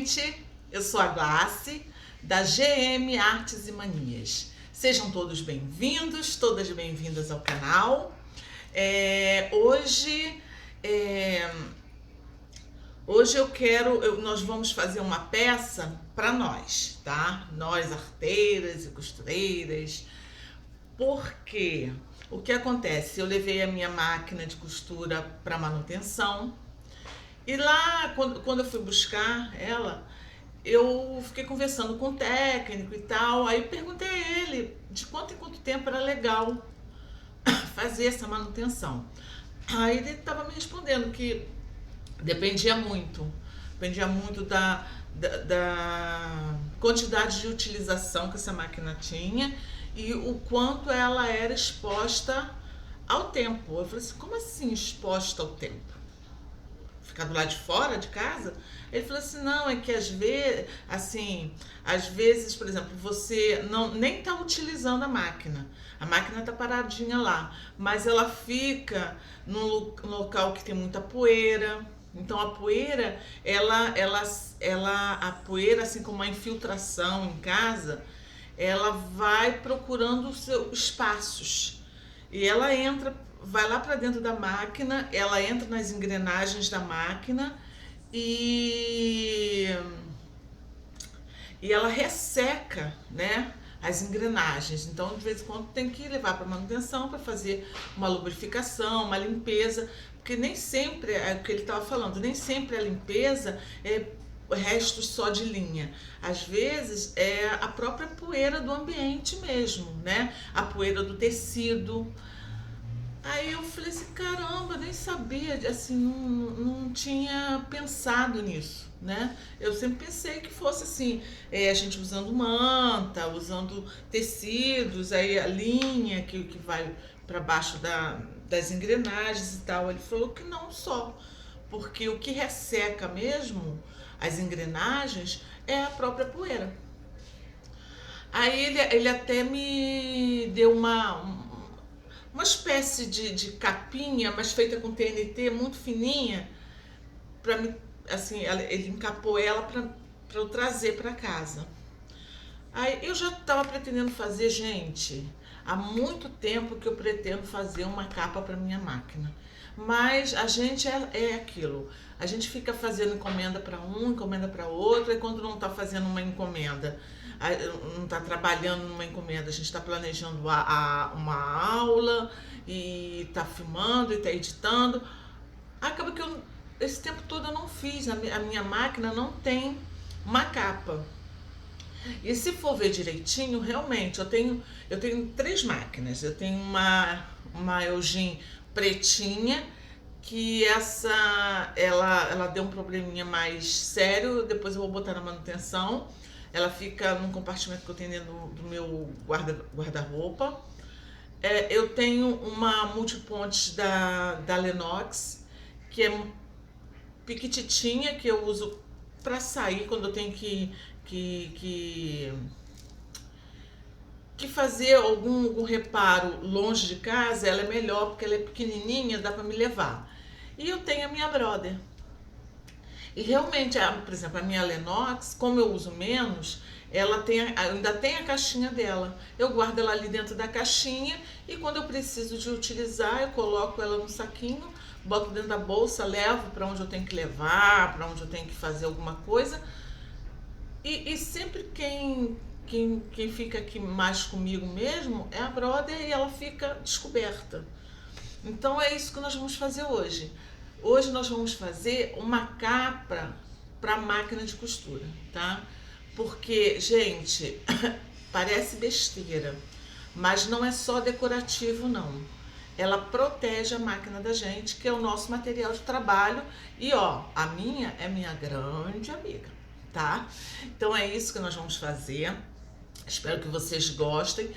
gente! Eu sou a Glace, da GM Artes e Manias. Sejam todos bem-vindos, todas bem-vindas ao canal. Hoje nós vamos fazer uma peça para nós, tá? Nós, arteiras e costureiras. Porque o que acontece? Eu levei a minha máquina de costura para manutenção. E lá, quando eu fui buscar ela, eu fiquei conversando com o técnico e tal. Aí perguntei a ele de quanto em quanto tempo era legal fazer essa manutenção. Aí ele estava me respondendo que dependia muito da quantidade de utilização que essa máquina tinha e o quanto ela era exposta ao tempo. Eu falei assim, como assim exposta ao tempo? Ficar do lado de fora de casa? Ele falou assim, não, é que às vezes, por exemplo, você nem está utilizando a máquina está paradinha lá, mas ela fica num local que tem muita poeira. Então a poeira, a poeira, assim como a infiltração em casa, ela vai procurando os seus espaços e ela vai lá para dentro da máquina, ela entra nas engrenagens da máquina e ela resseca, né, as engrenagens. Então, de vez em quando tem que levar para manutenção para fazer uma lubrificação, uma limpeza, porque nem sempre, é o que ele estava falando, nem sempre a limpeza é restos só de linha. Às vezes é a própria poeira do ambiente mesmo, né? A poeira do tecido. Aí eu falei assim, caramba, nem sabia, assim, não tinha pensado nisso, né? Eu sempre pensei que fosse assim, a gente usando manta, usando tecidos, aí a linha que vai para baixo das engrenagens e tal. Ele falou que não só, porque o que resseca mesmo as engrenagens é a própria poeira. Aí ele até me deu uma espécie de capinha, mas feita com TNT, muito fininha, para mim, assim, ele encapou ela para eu trazer para casa. Aí eu já estava pretendendo fazer, gente, há muito tempo que eu pretendo fazer uma capa para minha máquina. Mas a gente é aquilo, a gente fica fazendo encomenda para um, encomenda para outro, e quando não está fazendo uma encomenda, não está trabalhando numa encomenda, a gente está planejando uma aula e está filmando e está editando. Acaba que esse tempo todo eu não fiz, a minha máquina não tem uma capa. E se for ver direitinho, realmente, eu tenho 3 máquinas. Eu tenho uma Eugene pretinha, que ela deu um probleminha mais sério, depois eu vou botar na manutenção. Ela fica num compartimento que eu tenho dentro do meu guarda-roupa. Eu tenho uma multipontes da Lennox, que é piquititinha, que eu uso para sair quando eu tenho que fazer algum reparo longe de casa. Ela é melhor porque ela é pequenininha, dá para me levar. E eu tenho a minha Brother. E realmente, por exemplo, a minha Lennox, como eu uso menos, ela ainda tem a caixinha dela. Eu guardo ela ali dentro da caixinha e quando eu preciso de utilizar, eu coloco ela no saquinho, boto dentro da bolsa, levo para onde eu tenho que levar, para onde eu tenho que fazer alguma coisa. E sempre quem fica aqui mais comigo mesmo é a Brother, e ela fica descoberta. Então é isso que nós vamos fazer hoje. Hoje nós vamos fazer uma capa para máquina de costura, tá? Porque, gente, parece besteira, mas não é só decorativo, não. Ela protege a máquina da gente, que é o nosso material de trabalho. E ó, a minha é minha grande amiga, tá? Então é isso que nós vamos fazer. Espero que vocês gostem.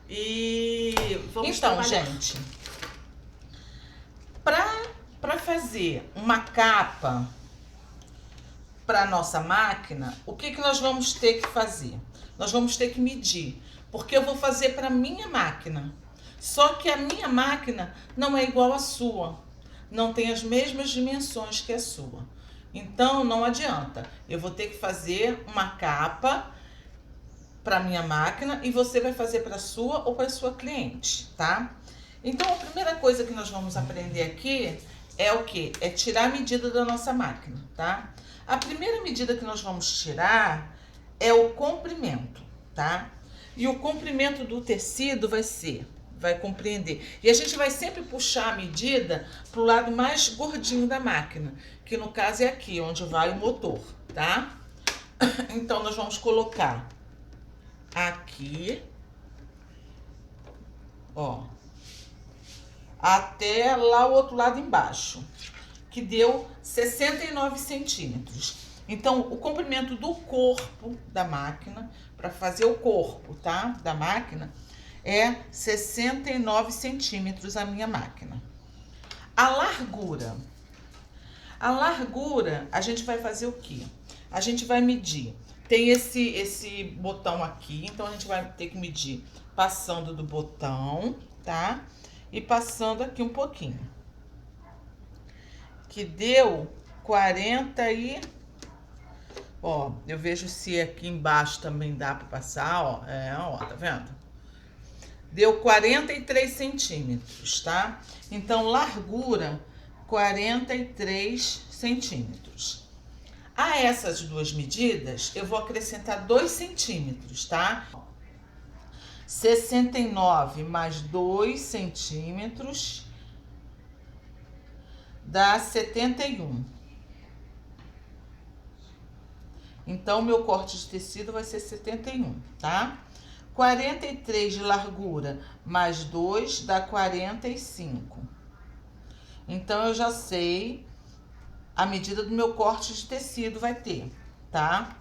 E vamos trabalhar. Gente, para fazer uma capa para nossa máquina, o que nós vamos ter que fazer? Nós vamos ter que medir, porque eu vou fazer para minha máquina. Só que a minha máquina não é igual à sua, não tem as mesmas dimensões que a sua. Então não adianta. Eu vou ter que fazer uma capa para minha máquina e você vai fazer para sua ou para sua cliente, tá? Então a primeira coisa que nós vamos aprender aqui é o que? É tirar a medida da nossa máquina, tá? A primeira medida que nós vamos tirar é o comprimento, tá? E o comprimento do tecido vai compreender. E a gente vai sempre puxar a medida pro lado mais gordinho da máquina, que no caso é aqui, onde vai o motor, tá? Então nós vamos colocar aqui, ó, até lá o outro lado embaixo, que deu 69 centímetros. Então, o comprimento do corpo da máquina, para fazer o corpo, tá, da máquina, é 69 centímetros a minha máquina. A largura a gente vai fazer o quê? A gente vai medir. Tem esse botão aqui, então a gente vai ter que medir passando do botão, tá? E passando aqui um pouquinho. Que deu 40 e... Ó, eu vejo se aqui embaixo também dá para passar, ó. Ó, tá vendo? Deu 43 centímetros, tá? Então, largura, 43 centímetros. A essas duas medidas, eu vou acrescentar 2 centímetros, tá? 69 mais 2 centímetros dá 71. Então, meu corte de tecido vai ser 71, tá? 43 de largura mais 2 dá 45. Então, eu já sei a medida do meu corte de tecido vai ter, tá?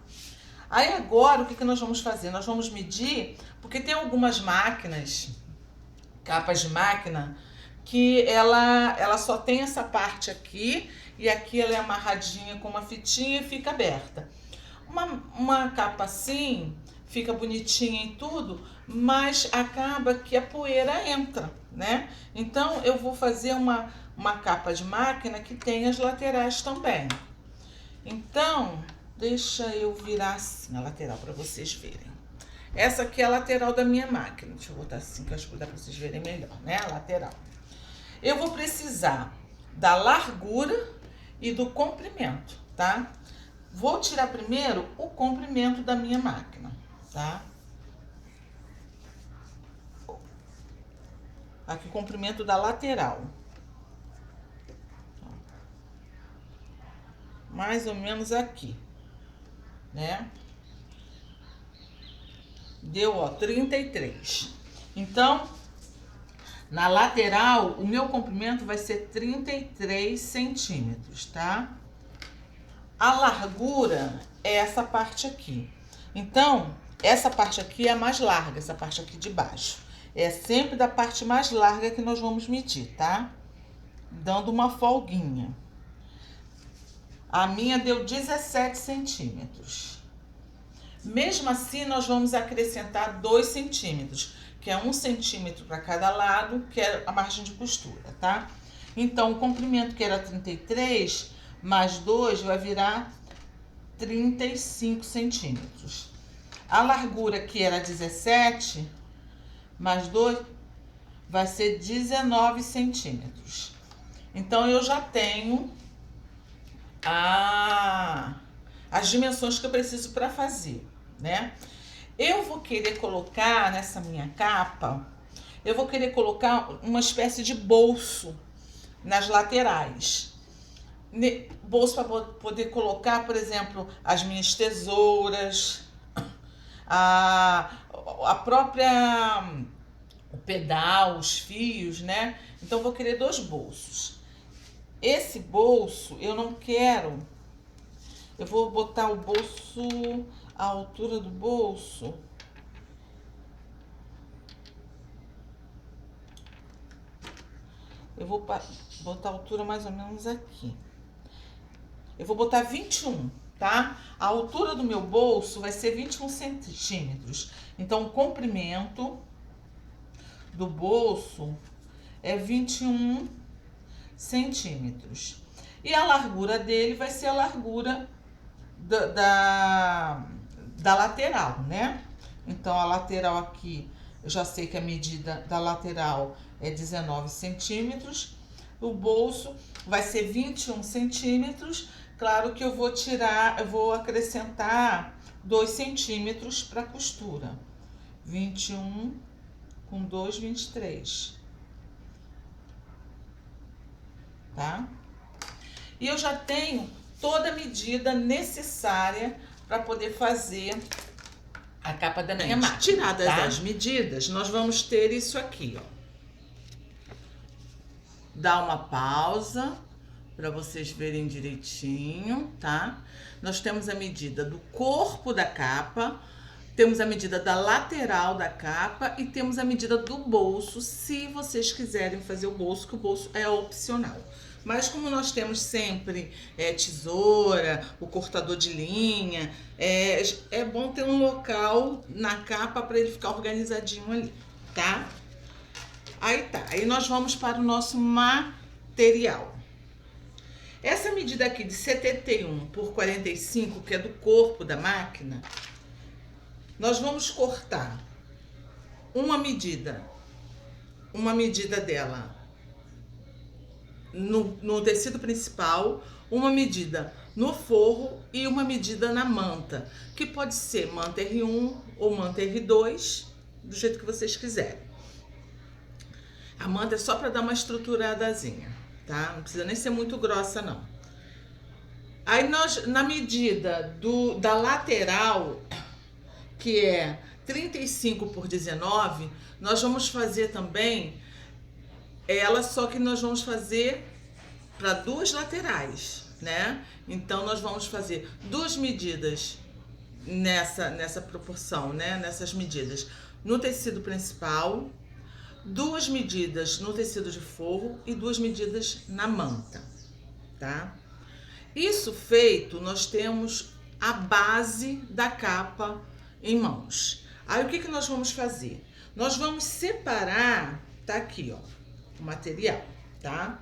Aí, agora, o que nós vamos fazer? Nós vamos medir, porque tem algumas máquinas, capas de máquina, que ela só tem essa parte aqui e aqui ela é amarradinha com uma fitinha e fica aberta. Uma capa assim, fica bonitinha e tudo, mas acaba que a poeira entra, né? Então, eu vou fazer uma capa de máquina que tem as laterais também. Então, deixa eu virar assim a lateral para vocês verem. Essa aqui é a lateral da minha máquina. Deixa eu botar assim que eu acho que dá para vocês verem melhor, né? A lateral. Eu vou precisar da largura e do comprimento, tá? Vou tirar primeiro o comprimento da minha máquina, tá? Aqui o comprimento da lateral. Mais ou menos aqui, né? Deu, ó, 33. Então, na lateral, o meu comprimento vai ser 33 centímetros, tá? A largura é essa parte aqui. Então, essa parte aqui é a mais larga, essa parte aqui de baixo. É sempre da parte mais larga que nós vamos medir, tá? Dando uma folguinha. A minha deu 17 centímetros. Mesmo assim, nós vamos acrescentar 2 centímetros, que é 1 centímetro para cada lado, que é a margem de costura, tá? Então, o comprimento que era 33, mais 2 vai virar 35 centímetros. A largura que era 17, mais 2, vai ser 19 centímetros. Então, eu já tenho as dimensões que eu preciso para fazer, né? Eu vou querer colocar nessa minha capa, eu vou querer colocar uma espécie de bolso nas laterais. Bolso para poder colocar, por exemplo, as minhas tesouras, a própria, o pedal, os fios, né? Então, eu vou querer 2 bolsos. Esse bolso, eu não quero... Eu vou botar o bolso, a altura do bolso. Eu vou botar a altura mais ou menos aqui. Eu vou botar 21, tá? A altura do meu bolso vai ser 21 centímetros. Então, o comprimento do bolso é 21 centímetros. E a largura dele vai ser a largura da lateral, né? Então, a lateral aqui, eu já sei que a medida da lateral é 19 centímetros. O bolso vai ser 21 centímetros. Claro que eu vou acrescentar 2 centímetros para costura. 21 com 2, 23. Tá? E eu já tenho toda a medida necessária para poder fazer a capa da minha máquina. Tiradas as medidas, nós vamos ter isso aqui, ó. Dá uma pausa para vocês verem direitinho, tá? Nós temos a medida do corpo da capa, temos a medida da lateral da capa e temos a medida do bolso, se vocês quiserem fazer o bolso, que o bolso é opcional. Mas como nós temos sempre tesoura, o cortador de linha, é bom ter um local na capa para ele ficar organizadinho ali, tá? Aí nós vamos para o nosso material. Essa medida aqui de 71 por 45, que é do corpo da máquina, nós vamos cortar uma medida dela no tecido principal, uma medida no forro e uma medida na manta, que pode ser manta R1 ou manta R2, do jeito que vocês quiserem. A manta é só para dar uma estruturadazinha, tá? Não precisa nem ser muito grossa, não. Aí nós, na medida da lateral, que é 35 por 19, nós vamos fazer também ela, só que nós vamos fazer para duas laterais, né? Então, nós vamos fazer duas medidas nessa proporção, né? Nessas medidas no tecido principal, duas medidas no tecido de forro e duas medidas na manta, tá? Isso feito, nós temos a base da capa em mãos. Aí, o que nós vamos fazer? Nós vamos separar, tá aqui, ó, o material, tá?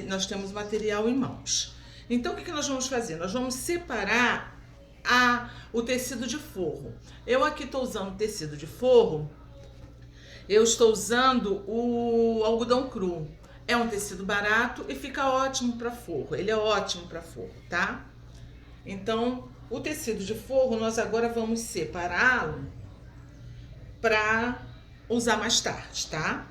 Nós temos material em mãos. Então, o que nós vamos fazer? Nós vamos separar o tecido de forro. Eu aqui estou usando tecido de forro, eu estou usando o algodão cru. É um tecido barato e fica ótimo para forro. Ele é ótimo para forro, tá? Então, o tecido de forro, nós agora vamos separá-lo para usar mais tarde, tá?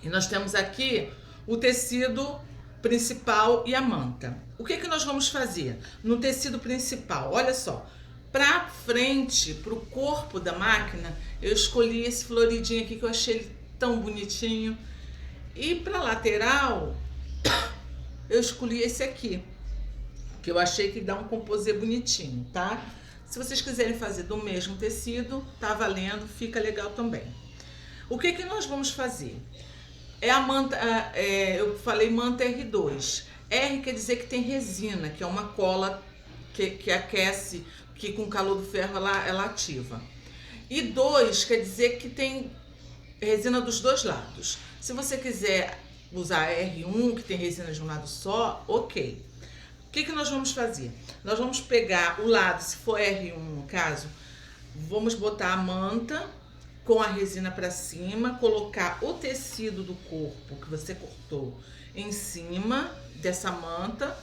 E nós temos aqui o tecido principal e a manta. O que nós vamos fazer no tecido principal? Olha só, para frente, para o corpo da máquina, eu escolhi esse floridinho aqui que eu achei ele tão bonitinho. E para lateral, eu escolhi esse aqui, que eu achei que dá um composê bonitinho, tá? Se vocês quiserem fazer do mesmo tecido, tá valendo, fica legal também. O que nós vamos fazer? É a manta, eu falei manta R2. R quer dizer que tem resina, que é uma cola que aquece, que com o calor do ferro ela ativa. E 2 quer dizer que tem resina dos dois lados. Se você quiser usar R1, que tem resina de um lado só, ok. O que nós vamos fazer? Nós vamos pegar o lado, se for R1 no caso, vamos botar a manta com a resina para cima, colocar o tecido do corpo que você cortou em cima dessa manta,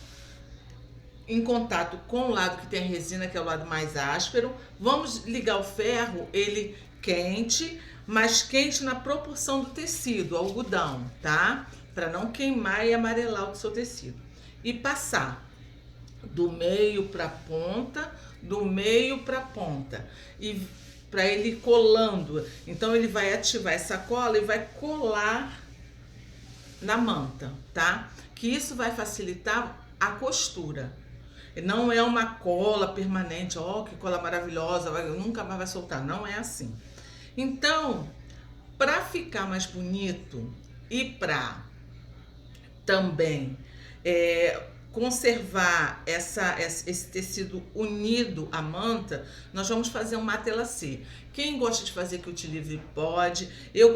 em contato com o lado que tem a resina, que é o lado mais áspero. Vamos ligar o ferro, ele quente, mas quente na proporção do tecido, algodão, tá? Para não queimar e amarelar o seu tecido. E passar do meio para a ponta, do meio para a ponta. E para ele ir colando. Então, ele vai ativar essa cola e vai colar na manta, tá? Que isso vai facilitar a costura. Não é uma cola permanente, ó, que cola maravilhosa, nunca mais vai soltar. Não é assim. Então, para ficar mais bonito e para também conservar esse tecido unido à manta, nós vamos fazer um matelacê. Quem gosta de fazer quilt livre pode. Eu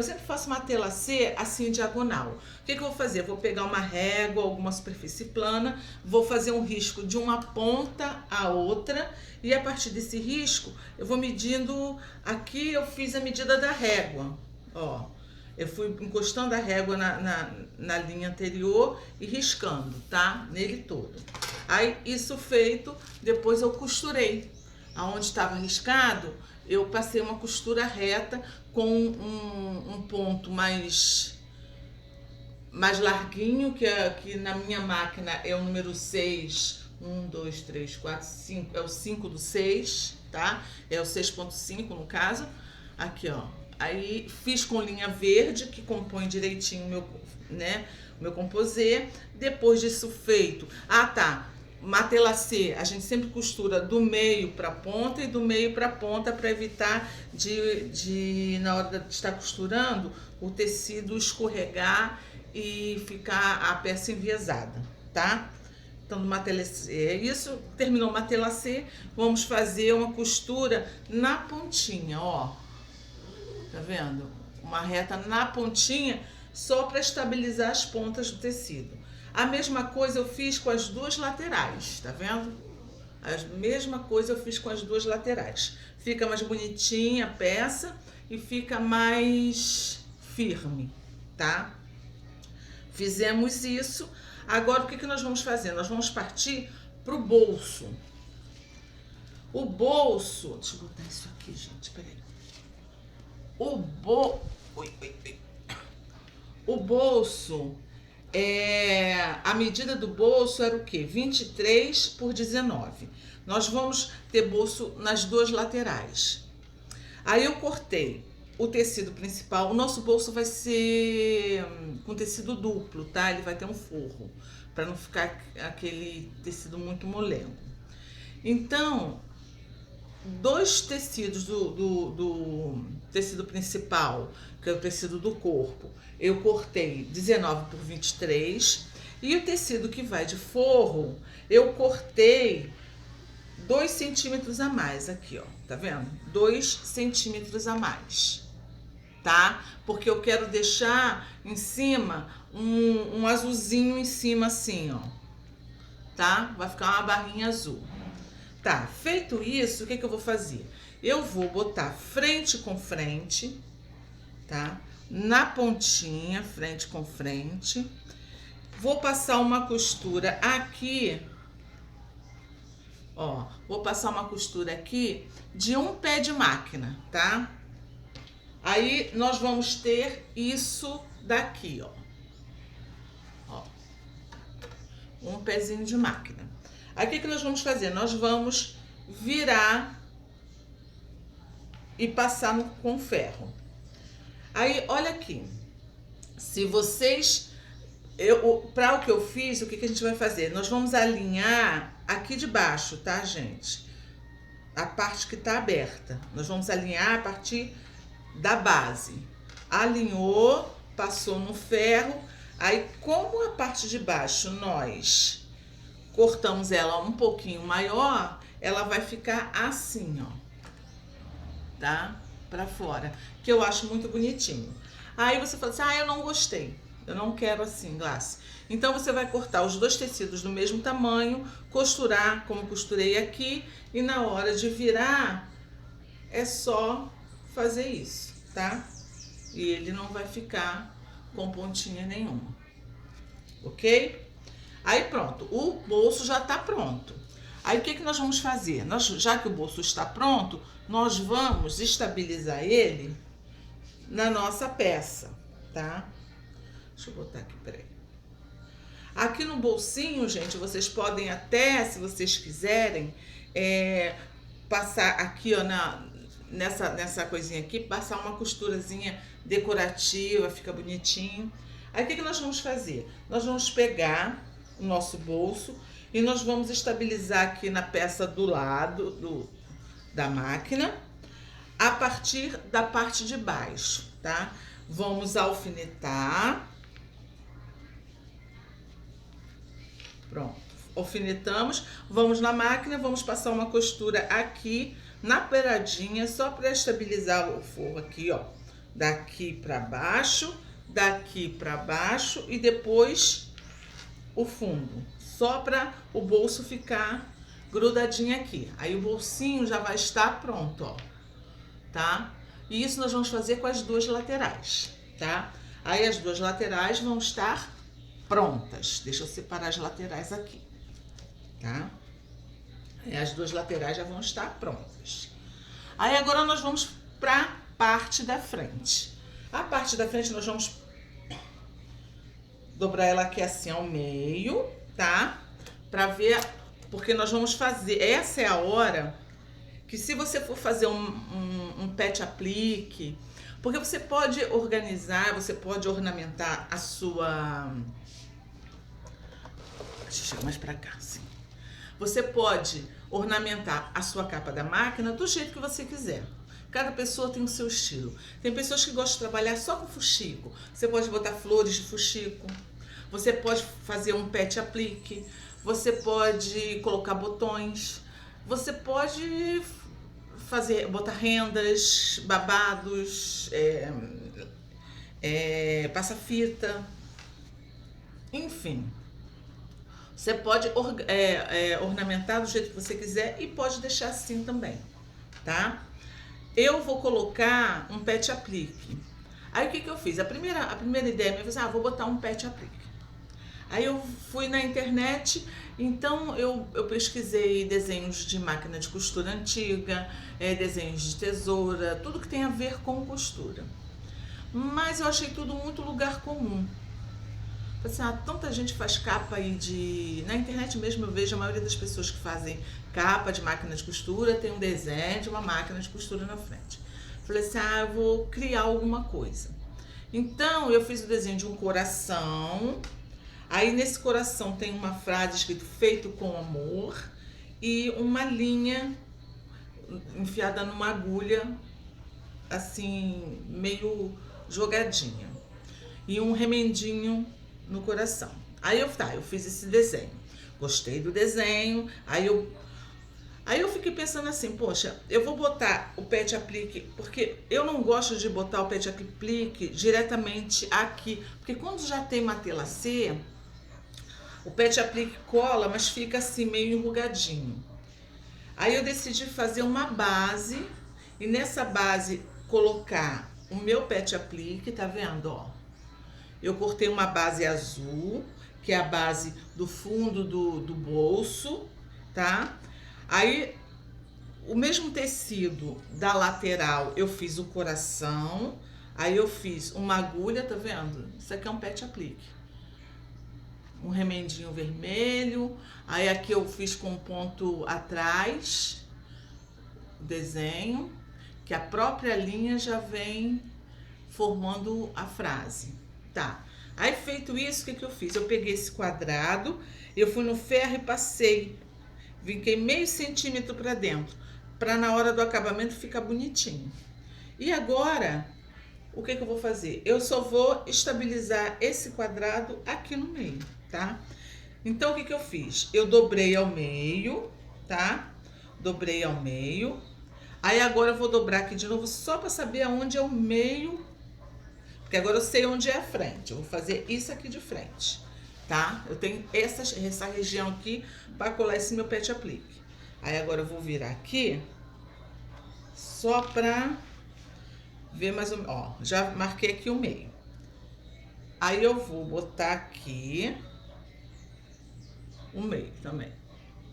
sempre faço matelacê assim diagonal. O que eu vou fazer? Vou pegar uma régua, alguma superfície plana, vou fazer um risco de uma ponta à outra e a partir desse risco eu vou medindo. Aqui eu fiz a medida da régua, ó. Eu fui encostando a régua na linha anterior e riscando, tá? Nele todo. Aí, isso feito, depois eu costurei. Aonde estava riscado, eu passei uma costura reta com um ponto mais larguinho, que na minha máquina é o número 6. 1, 2, 3, 4, 5. É o 5 do 6, tá? É o 6.5 no caso. Aqui, ó. Aí fiz com linha verde, que compõe direitinho o meu composê. Depois disso feito, matelacê, a gente sempre costura do meio para ponta e do meio para ponta para evitar na hora de estar costurando o tecido escorregar e ficar a peça enviesada, tá? Então, do matelacê é isso. Terminou o matelacê, vamos fazer uma costura na pontinha, ó. Tá vendo? Uma reta na pontinha, só para estabilizar as pontas do tecido. A mesma coisa eu fiz com as duas laterais, tá vendo? A mesma coisa eu fiz com as duas laterais. Fica mais bonitinha a peça e fica mais firme, tá? Fizemos isso. Agora o que nós vamos fazer? Nós vamos partir pro bolso. O bolso... Deixa eu botar isso aqui, gente, peraí. O bolso, a medida do bolso era o quê? 23 por 19. Nós vamos ter bolso nas duas laterais. Aí eu cortei o tecido principal. O nosso bolso vai ser com tecido duplo, tá? Ele vai ter um forro, para não ficar aquele tecido muito molengo. Então, dois tecidos do tecido principal, que é o tecido do corpo, eu cortei 19 por 23, e o tecido que vai de forro, eu cortei 2 centímetros a mais aqui, ó, tá vendo? 2 centímetros a mais, tá? Porque eu quero deixar em cima um azulzinho em cima assim, ó, tá? Vai ficar uma barrinha azul. Tá, feito isso, o que eu vou fazer? Eu vou botar frente com frente, tá? Na pontinha, frente com frente. Vou passar uma costura aqui, ó. Vou passar uma costura aqui de um pé de máquina, tá? Aí, nós vamos ter isso daqui, ó. Ó. Um pezinho de máquina. Aí, o que nós vamos fazer? Nós vamos virar e passar com ferro. Aí, olha aqui. Se vocês... para o que eu fiz, o que a gente vai fazer? Nós vamos alinhar aqui de baixo, tá, gente? A parte que tá aberta. Nós vamos alinhar a partir da base. Alinhou, passou no ferro. Aí, como a parte de baixo nós cortamos ela um pouquinho maior, ela vai ficar assim, ó, tá? Pra fora, que eu acho muito bonitinho. Aí você fala assim, eu não gostei, eu não quero assim, Glácia. Então você vai cortar os dois tecidos do mesmo tamanho, costurar como costurei aqui, e na hora de virar, é só fazer isso, tá? E ele não vai ficar com pontinha nenhuma, ok? Aí pronto, o bolso já tá pronto. Aí o que nós vamos fazer? Já que o bolso está pronto, nós vamos estabilizar ele na nossa peça, tá? Deixa eu botar aqui, peraí. Aqui no bolsinho, gente, vocês podem até, se vocês quiserem, passar aqui, ó, nessa coisinha aqui, passar uma costurazinha decorativa, fica bonitinho. Aí o que nós vamos fazer? Nós vamos pegar o nosso bolso e nós vamos estabilizar aqui na peça do lado da máquina, a partir da parte de baixo, tá? Vamos alfinetar. Pronto, alfinetamos, vamos na máquina, vamos passar uma costura aqui na beiradinha, só para estabilizar o forro aqui, ó. Daqui para baixo e depois o fundo, só para o bolso ficar grudadinho aqui. Aí o bolsinho já vai estar pronto, ó, tá? E isso nós vamos fazer com as duas laterais, tá? Aí as duas laterais vão estar prontas. Deixa eu separar as laterais aqui, tá? Aí as duas laterais já vão estar prontas. Aí agora nós vamos para parte da frente. A parte da frente nós vamos dobrar ela aqui assim ao meio, tá? Pra ver, porque nós vamos fazer, essa é a hora que se você for fazer um pet aplique, porque você pode organizar, você pode ornamentar a sua... Deixa eu chegar mais pra cá, assim. Você pode ornamentar a sua capa da máquina do jeito que você quiser. Cada pessoa tem o seu estilo. Tem pessoas que gostam de trabalhar só com fuxico. Você pode botar flores de fuxico. Você pode fazer um pet aplique. Você pode colocar botões. Você pode botar rendas, babados, passa-fita. Enfim. Você pode ornamentar do jeito que você quiser e pode deixar assim também, tá? Eu vou colocar um pet aplique. Aí o que eu fiz? A primeira ideia minha foi vou botar um pet aplique. Aí eu fui na internet, então eu pesquisei desenhos de máquina de costura antiga, desenhos de tesoura, tudo que tem a ver com costura. Mas eu achei tudo muito lugar comum. Assim, tanta gente faz capa aí na internet mesmo eu vejo a maioria das pessoas que fazem capa de máquina de costura tem um desenho de uma máquina de costura na frente. Falei assim, eu vou criar alguma coisa. Então eu fiz o desenho de um coração. Aí nesse coração tem uma frase escrito feito com amor e uma linha enfiada numa agulha assim meio jogadinha e um remendinho no coração. Aí eu fiz esse desenho, gostei do desenho, aí eu fiquei pensando assim, poxa, eu vou botar o pet aplique, porque eu não gosto de botar o pet aplique diretamente aqui, porque quando já tem matelacê, o pet aplique cola, mas fica assim meio enrugadinho. Aí eu decidi fazer uma base e nessa base colocar o meu pet aplique, tá vendo, ó? Eu cortei uma base azul, que é a base do fundo do bolso, tá? Aí, o mesmo tecido da lateral, eu fiz o coração. Aí eu fiz uma agulha, tá vendo? Isso aqui é um pet aplique. Um remendinho vermelho. Aí aqui eu fiz com um ponto atrás, o desenho, que a própria linha já vem formando a frase. Tá, aí feito isso, o que eu fiz? Eu peguei esse quadrado, eu fui no ferro e passei, vinquei meio centímetro para dentro, para na hora do acabamento ficar bonitinho. E agora, o que eu vou fazer? Eu só vou estabilizar esse quadrado aqui no meio, tá? Então, o que eu fiz? Eu dobrei ao meio, tá? Dobrei ao meio. Aí agora eu vou dobrar aqui de novo, só para saber aonde é o meio. Porque agora eu sei onde é a frente. Eu vou fazer isso aqui de frente, tá? Eu tenho essa região aqui para colar esse meu pet aplique. Aí agora eu vou virar aqui, só pra ver mais ou menos. Ó, já marquei aqui o meio. Aí eu vou botar aqui o meio também.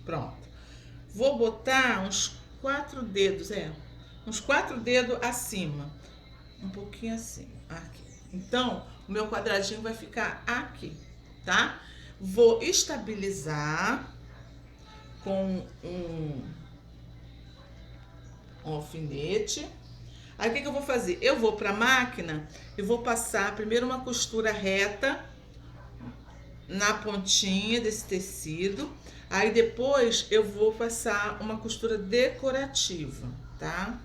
Pronto. Vou botar uns 4 dedos, uns 4 dedos acima. Um pouquinho assim, aqui. Então, o meu quadradinho vai ficar aqui, tá? Vou estabilizar com um alfinete. Aí, o que eu vou fazer? Eu vou para a máquina e vou passar primeiro uma costura reta na pontinha desse tecido. Aí, depois, eu vou passar uma costura decorativa, tá?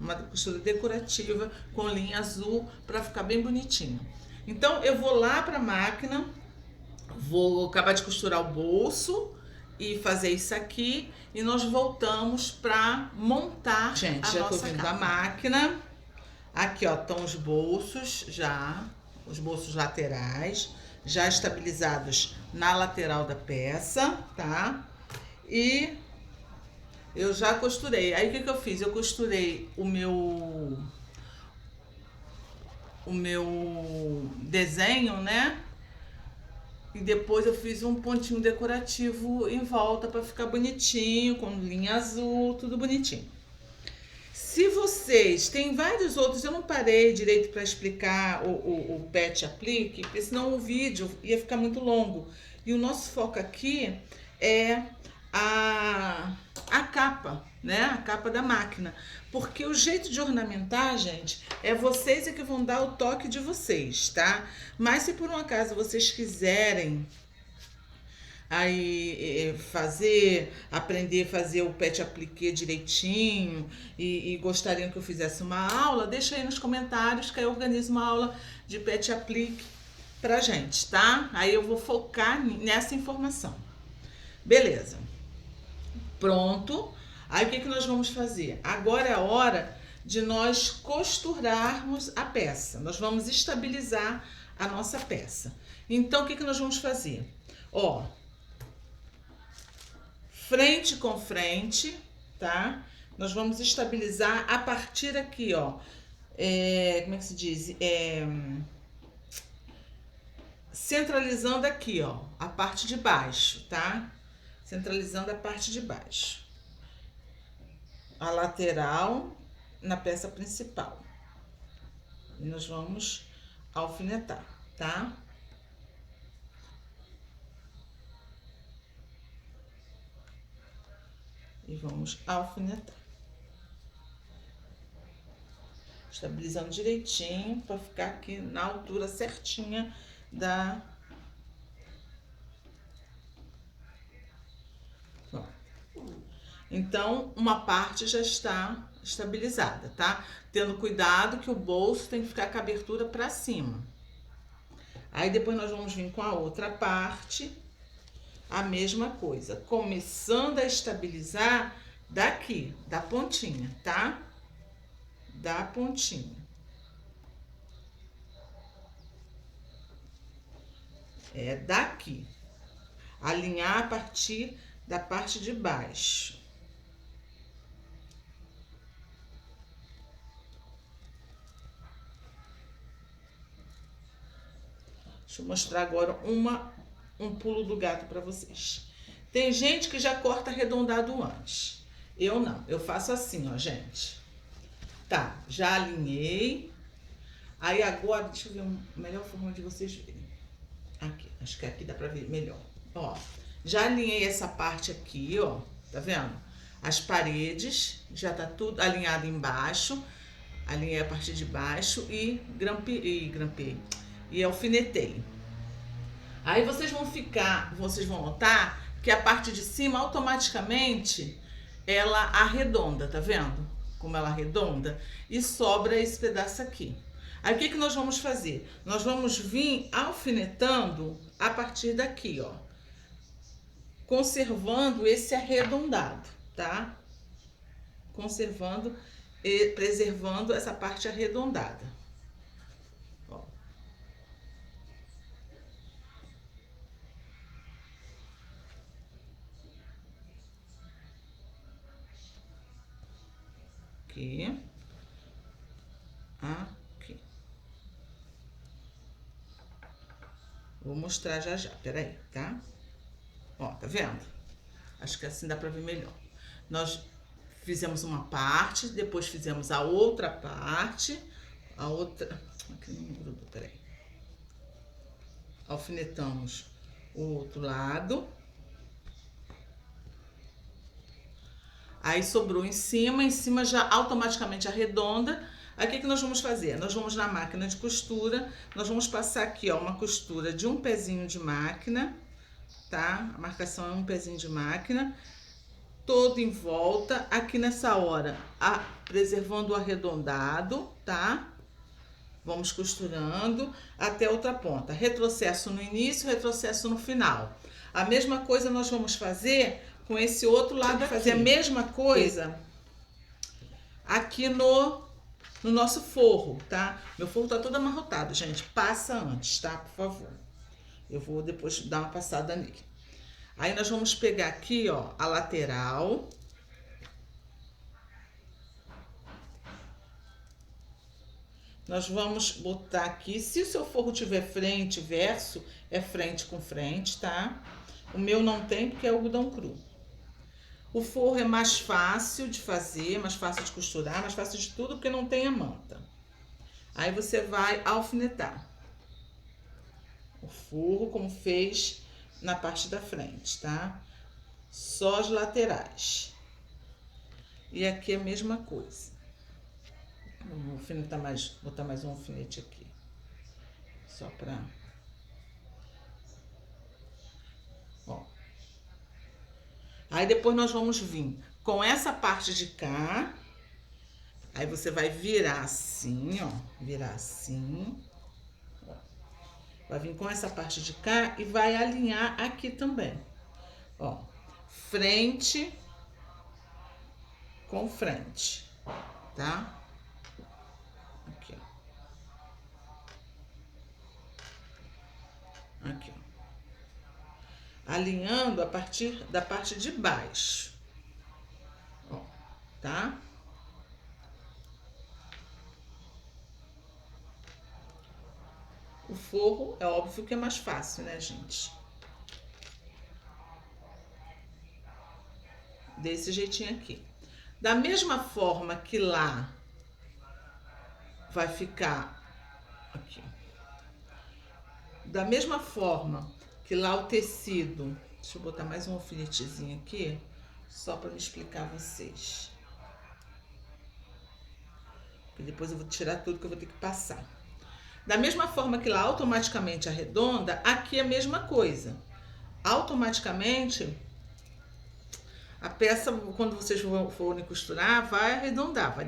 Uma costura decorativa com linha azul para ficar bem bonitinho. Então, eu vou lá para a máquina Vou acabar de costurar o bolso e fazer isso aqui e nós voltamos para montar. Gente, já tô vindo da máquina. Aqui, ó, estão os bolsos já, os bolsos laterais, já estabilizados na lateral da peça, tá? E eu já costurei. Aí, o que eu fiz? Eu costurei o meu desenho, né? E depois eu fiz um pontinho decorativo em volta para ficar bonitinho, com linha azul, tudo bonitinho. Se vocês, tem vários outros, eu não parei direito para explicar o Pet Aplique, porque senão o vídeo ia ficar muito longo. E o nosso foco aqui é a capa, né? A capa da máquina. Porque o jeito de ornamentar, gente, é vocês que vão dar o toque de vocês, tá? Mas se por um acaso vocês quiserem aí aprender a fazer o pet appliqué direitinho e gostariam que eu fizesse uma aula, deixa aí nos comentários que eu organizo uma aula de pet appliqué pra gente, tá? Aí eu vou focar nessa informação. Beleza. Pronto. Aí o que nós vamos fazer? Agora é a hora de nós costurarmos a peça. Nós vamos estabilizar a nossa peça. Então o que nós vamos fazer? Ó, frente com frente, tá? Nós vamos estabilizar a partir aqui, ó. Como é que se diz? Centralizando aqui, ó, a parte de baixo, tá? Centralizando a parte de baixo. A lateral na peça principal. E nós vamos alfinetar, tá? E vamos alfinetar. Estabilizando direitinho para ficar aqui na altura certinha da... Bom. Então, uma parte já está estabilizada, tá? Tendo cuidado que o bolso tem que ficar com a abertura para cima. Aí depois nós vamos vir com a outra parte, a mesma coisa, começando a estabilizar daqui, da pontinha, tá? Da pontinha. É daqui. Alinhar a partir da parte de baixo. Deixa eu mostrar agora um pulo do gato para vocês. Tem gente que já corta arredondado antes. Eu não, eu faço assim, ó, gente. Tá, já alinhei. Aí agora, deixa eu ver a melhor forma de vocês verem. Aqui, acho que aqui dá pra ver melhor. Ó, já alinhei essa parte aqui, ó, tá vendo? As paredes, já tá tudo alinhado embaixo. Alinhei a parte de baixo e grampei. E alfinetei. Aí vocês vão notar que a parte de cima automaticamente ela arredonda, tá vendo? Como ela arredonda e sobra esse pedaço aqui. Aí o que nós vamos fazer? Nós vamos vir alfinetando a partir daqui, ó. Conservando esse arredondado, tá? Conservando e preservando essa parte arredondada. Aqui. Aqui. Vou mostrar já já, peraí, tá? Ó, tá vendo? Acho que assim dá pra ver melhor. Nós fizemos uma parte, depois fizemos a outra parte, a outra... Aqui não grudou, peraí. Alfinetamos o outro lado. Aí sobrou em cima já automaticamente arredonda. Aí o que nós vamos fazer? Nós vamos na máquina de costura, nós vamos passar aqui, ó, uma costura de um pezinho de máquina, tá? A marcação é um pezinho de máquina, todo em volta, aqui nessa hora, preservando o arredondado, tá? Vamos costurando até outra ponta. Retrocesso no início, retrocesso no final. A mesma coisa nós vamos fazer com esse outro lado, fazer a mesma coisa aqui no nosso forro, tá? Meu forro tá todo amarrotado, gente. Passa antes, tá? Por favor. Eu vou depois dar uma passada nele. Aí nós vamos pegar aqui, ó, a lateral. Nós vamos botar aqui, se o seu forro tiver frente e verso, é frente com frente, tá? O meu não tem porque é algodão cru. O forro é mais fácil de fazer, mais fácil de costurar, mais fácil de tudo porque não tem a manta. Aí você vai alfinetar o forro como fez na parte da frente, tá? Só as laterais. E aqui é a mesma coisa. Vou alfinetar mais, botar mais um alfinete aqui. Só pra... Ó. Aí depois nós vamos vir com essa parte de cá. Aí você vai virar assim, ó. Virar assim. Vai vir com essa parte de cá e vai alinhar aqui também. Ó. Frente com frente. Tá? Aqui, ó. Aqui, ó. Alinhando a partir da parte de baixo. Ó, tá? O forro é óbvio que é mais fácil, né, gente? Desse jeitinho aqui. Da mesma forma que lá vai ficar aqui. Da mesma forma que lá o tecido, deixa eu botar mais um alfinetezinho aqui, só para me explicar a vocês. Porque depois eu vou tirar tudo que eu vou ter que passar. Da mesma forma que lá automaticamente arredonda, aqui é a mesma coisa. Automaticamente, a peça, quando vocês forem costurar, vai arredondar, vai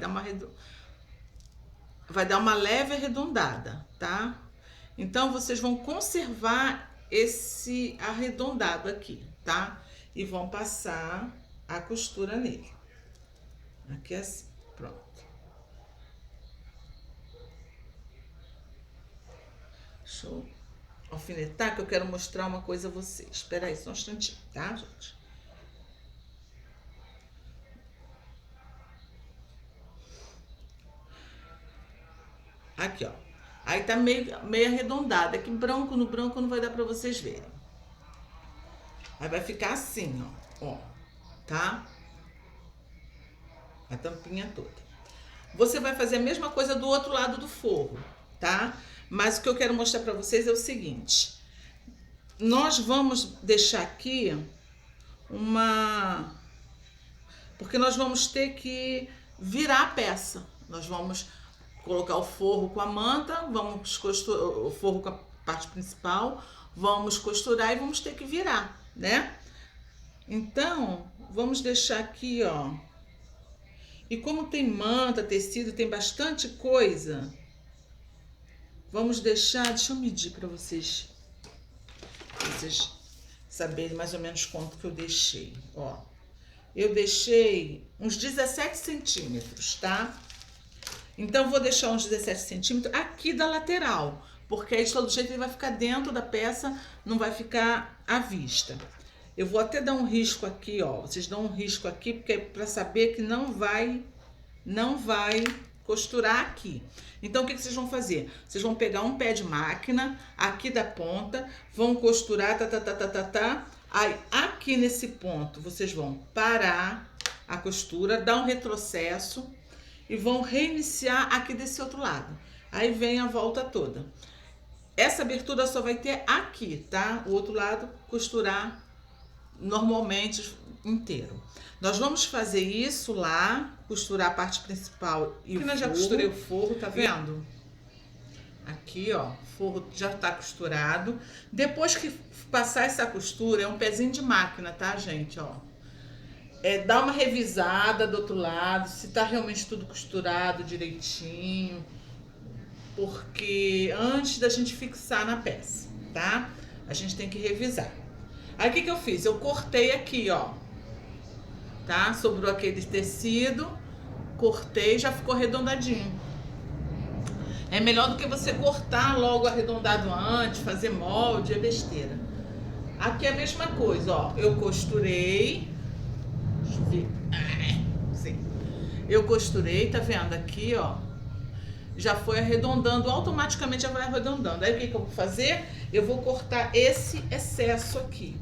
dar uma leve arredondada, tá? Então, vocês vão conservar esse arredondado aqui, tá? E vão passar a costura nele. Aqui é assim, pronto. Deixa eu alfinetar que eu quero mostrar uma coisa a vocês. Espera aí só um instantinho, tá, gente? Aqui, ó. Aí tá meio arredondada. Aqui branco no branco não vai dar pra vocês verem. Aí vai ficar assim, ó. Tá? A tampinha toda. Você vai fazer a mesma coisa do outro lado do forro, tá? Mas o que eu quero mostrar pra vocês é o seguinte. Nós vamos deixar aqui porque nós vamos ter que virar a peça. Nós vamos colocar o forro com a manta, vamos costurar o forro com a parte principal, vamos costurar e vamos ter que virar, né? Então, vamos deixar aqui, ó. E como tem manta, tecido, tem bastante coisa, vamos deixar, deixa eu medir para vocês saberem mais ou menos quanto que eu deixei, ó. Eu deixei uns 17 centímetros, tá? Então, vou deixar uns 17 centímetros aqui da lateral, porque aí de todo jeito ele vai ficar dentro da peça, não vai ficar à vista. Eu vou até dar um risco aqui, ó. Vocês dão um risco aqui, porque é para saber que não vai costurar aqui. Então, o que vocês vão fazer? Vocês vão pegar um pé de máquina aqui da ponta, vão costurar, Aí, aqui nesse ponto, vocês vão parar a costura, dar um retrocesso e vão reiniciar aqui desse outro lado. Aí vem a volta toda. Essa abertura só vai ter aqui, tá? O outro lado, costurar normalmente inteiro. Nós vamos fazer isso lá, costurar a parte principal e o forro. Aqui já costurei o forro, tá vendo? Aqui, ó, o forro já tá costurado. Depois que passar essa costura, é um pezinho de máquina, tá, gente, ó. Dá uma revisada do outro lado, se tá realmente tudo costurado direitinho. porque antes da gente fixar na peça, tá? A gente tem que revisar. Aí o que eu fiz? Eu cortei aqui, ó, tá? Sobrou aquele tecido, cortei, já ficou arredondadinho. É melhor do que você cortar logo arredondado antes, fazer molde, é besteira. Aqui é a mesma coisa, ó, eu costurei, deixa eu ver, sim. Eu costurei, tá vendo aqui, ó, já foi arredondando, automaticamente já vai arredondando. Aí o que eu vou fazer? Eu vou cortar esse excesso aqui.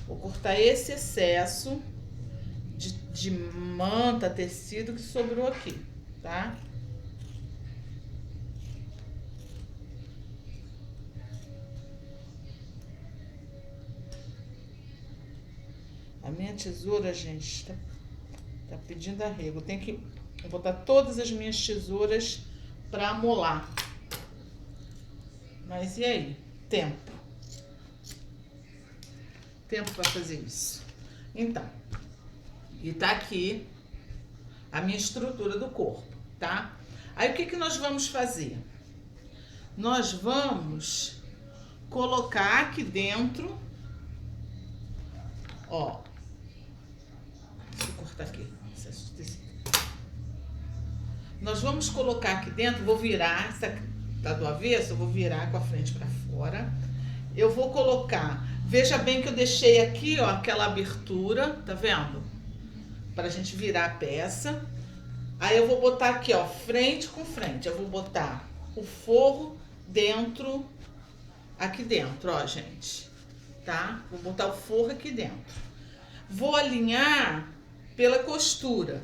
Vou cortar esse excesso de manta, tecido que sobrou aqui, tá? A minha tesoura, gente, tá pedindo arrego. Eu tenho que botar todas as minhas tesouras pra amolar. Mas e aí? Tempo. Tempo pra fazer isso. Então, e tá aqui a minha estrutura do corpo, tá? Aí o que nós vamos fazer? Nós vamos colocar aqui dentro, ó. Deixa eu cortar aqui. Nós vamos colocar aqui dentro, vou virar, essa tá do avesso, eu vou virar com a frente para fora. Eu vou colocar, veja bem que eu deixei aqui, ó, aquela abertura, tá vendo? Pra gente virar a peça. Aí eu vou botar aqui, ó, frente com frente. Eu vou botar o forro dentro, aqui dentro, ó, gente, tá? Vou botar o forro aqui dentro. Vou alinhar pela costura.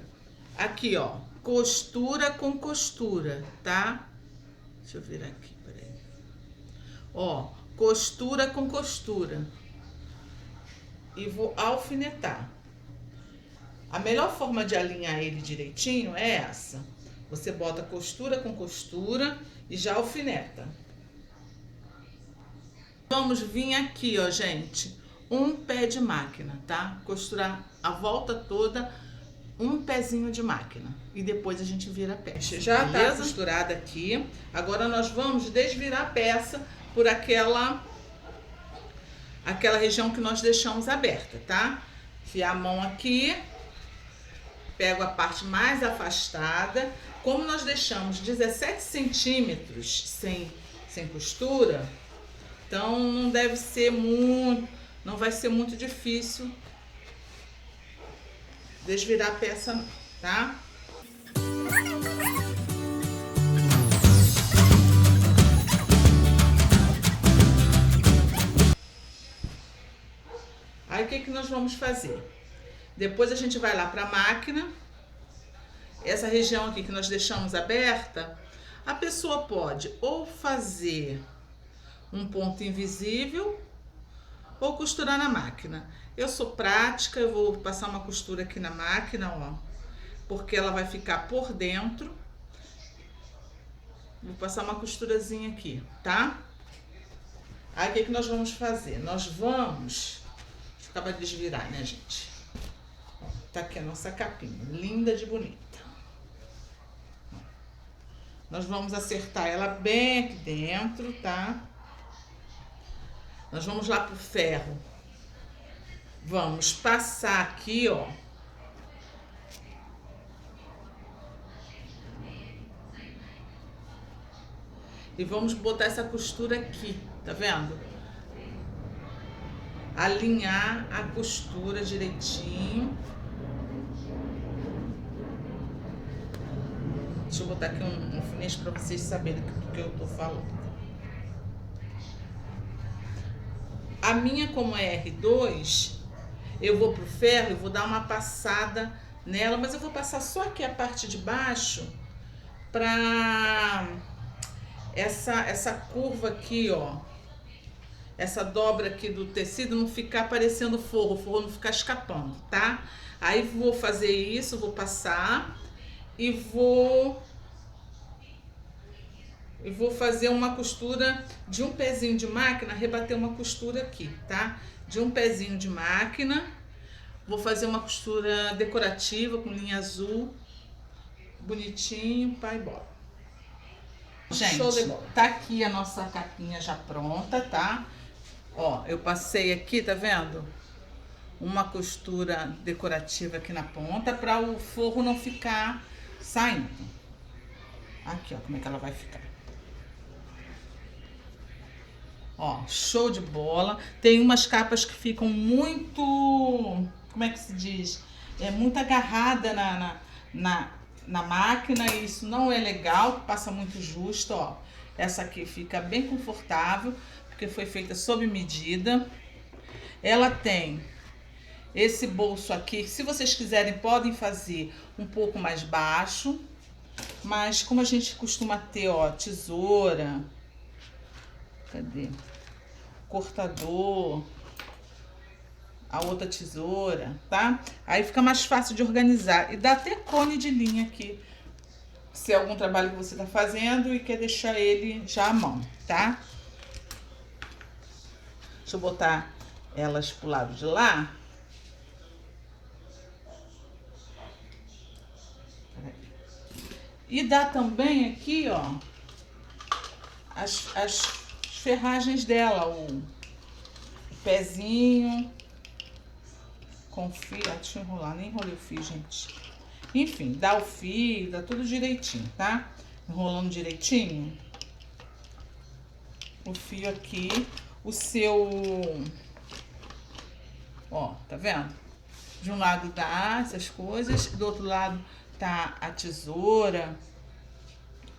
Aqui, ó, costura com costura, tá? Deixa eu virar aqui, peraí. Ó, costura com costura. E vou alfinetar. A melhor forma de alinhar ele direitinho é essa. Você bota costura com costura e já alfineta. Vamos vir aqui, ó, gente, um pé de máquina, tá? Costurar a volta toda, um pezinho de máquina. E depois a gente vira a peça. Já tá costurada aqui. Agora nós vamos desvirar a peça por aquela região que nós deixamos aberta, tá? Enfiar a mão aqui. Pego a parte mais afastada. Como nós deixamos 17 centímetros sem costura, então não deve ser muito, não vai ser muito difícil desvirar a peça, tá? Aí o que nós vamos fazer? Depois a gente vai lá para a máquina. Essa região aqui que nós deixamos aberta, a pessoa pode ou fazer um ponto invisível ou costurar na máquina. Eu sou prática, eu vou passar uma costura aqui na máquina, ó, porque ela vai ficar por dentro. Vou passar uma costurazinha aqui, tá? Aí o que nós vamos fazer? Nós vamos... Deixa eu acabar de desvirar, né, gente? Tá aqui a nossa capinha, linda de bonita. Nós vamos acertar ela bem aqui dentro, tá? Nós vamos lá pro ferro. Vamos passar aqui, ó. E vamos botar essa costura aqui, tá vendo? Alinhar a costura direitinho. Deixa eu botar aqui um alfinete para vocês saberem do que eu tô falando. A minha, como é R2, eu vou pro ferro e vou dar uma passada nela, mas eu vou passar só aqui a parte de baixo pra essa curva aqui, ó. Essa dobra aqui do tecido não ficar parecendo forro, o forro não ficar escapando, tá? Aí vou fazer isso, vou passar e vou e vou fazer uma costura de um pezinho de máquina, rebater uma costura aqui, tá? De um pezinho de máquina, vou fazer uma costura decorativa com linha azul, bonitinho, pai, bora. Gente, show de bola. Tá aqui a nossa capinha já pronta, tá? Ó, eu passei aqui, tá vendo? Uma costura decorativa aqui na ponta para o forro não ficar saindo. Aqui, ó, como é que ela vai ficar. Ó, show de bola. Tem umas capas que ficam muito, como é que se diz? É muito agarrada na máquina, e isso não é legal, passa muito justo, ó. Essa aqui fica bem confortável, porque foi feita sob medida. Ela tem esse bolso aqui, se vocês quiserem podem fazer um pouco mais baixo, mas como a gente costuma ter, ó, tesoura, cadê? Cortador, a outra tesoura, tá? Aí fica mais fácil de organizar. E dá até cone de linha aqui, se é algum trabalho que você tá fazendo e quer deixar ele já à mão, tá? Deixa eu botar elas pro lado de lá. E dá também aqui, ó, as ferragens dela, o pezinho com fio. Ah, deixa eu enrolar, nem enrolei o fio, gente. Enfim, dá o fio, dá tudo direitinho, tá? Enrolando direitinho. O fio aqui, o seu... Ó, tá vendo? De um lado dá essas coisas, do outro lado tá a tesoura,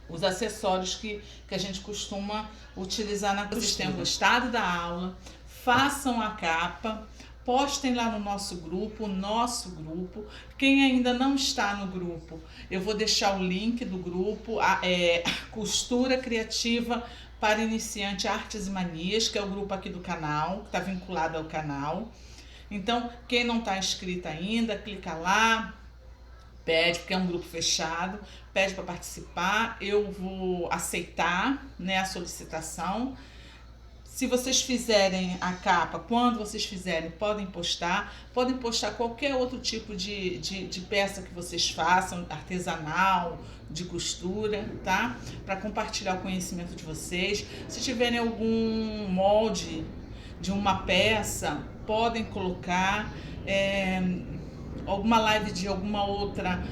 os acessórios que a gente costuma utilizar na costura. Vocês tenham gostado da aula, façam a capa, postem lá no nosso grupo, Quem ainda não está no grupo, eu vou deixar o link do grupo, Costura Criativa para Iniciante Artes e Manias, que é o grupo aqui do canal, que está vinculado ao canal. Então, quem não está inscrito ainda, clica lá, pede, porque é um grupo fechado, pede para participar, eu vou aceitar, né, a solicitação. Se vocês fizerem a capa, quando vocês fizerem, podem postar qualquer outro tipo de peça que vocês façam, artesanal, de costura, tá? Para compartilhar o conhecimento de vocês. Se tiverem algum molde de uma peça, podem colocar. Alguma live de alguma outra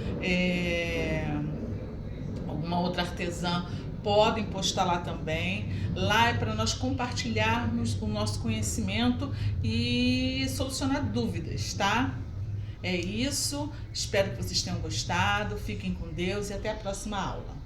artesã, podem postar lá também. Lá é para nós compartilharmos o nosso conhecimento e solucionar dúvidas, tá? É isso, espero que vocês tenham gostado, fiquem com Deus e até a próxima aula.